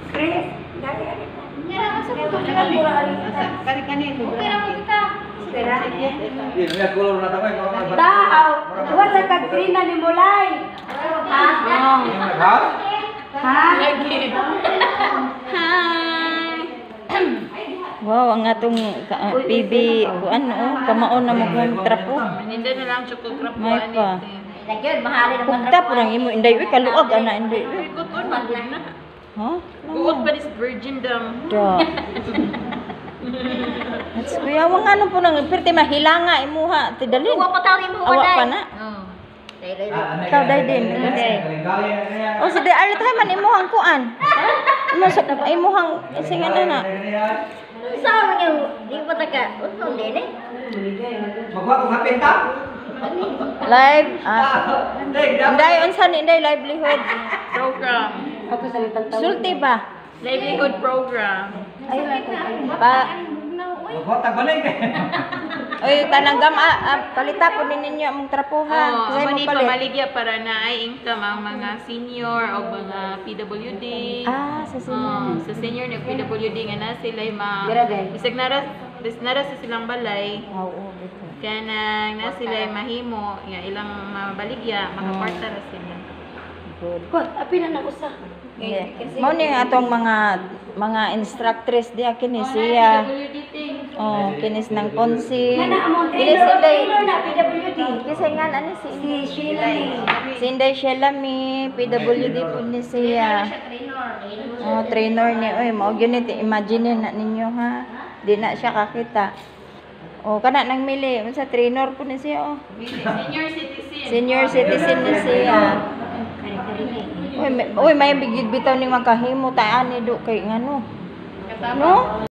Chris, dali alit. Buat sa Katrina ni Mulay. Wow, ang atong PB kuan kamaon na mo kung trapo. Hindi na lang choco crap May pa. Nagyod, mahalin naman. Pugta po nang imo inday uy kaluag ana inday. Good on, magod na. Ha? Good pa this virgin dam. Da. That's kuya wang ano po nang perti mahilanga imuha ti dalin. Uwa pa tawin mo Awa pa na. Ikaw day din. O si day alit hay man imuhang kuan. Imuhang singan na. Saan mo yung di ba taga? Unong din eh. Magwa ko kapenta? Live. Inday unsa ni inday livelihood Program. sulti ba? Livelihood program. Pa Magwa tagbalik eh. oy tananggam palita po ninyo among trapuhan. Oh, Kasi mani mo palit. pamaligya para na ay income ang mga senior o mga PWD. Sa sino? Sa senior na PWD nga na sila bisag nara sa silang balay. Oo, bito. Kaya na sila mahimo nga ilang mabaligya makakwarta ra sila. Good. Kot, api na nakusa. Yeah. Mao ni atong mga instructress diha kini siya. PWD thing. Oh, kinis ng konsi. Nana among Kinis Taylor Inday. na PWD. Kasi nga ano si Sheila. Si Inday Sheila mi PWD po ni siya. Oh, trainer ni oy mao gyud ni imagine na ninyo ha. Di na siya kakita. Oh, kana nang mili unsa trainer po ni siya oh. Senior citizen. Senior citizen ni siya. Uy, may bigid bitaw ning magkahimo ta ani do kay ngano. No?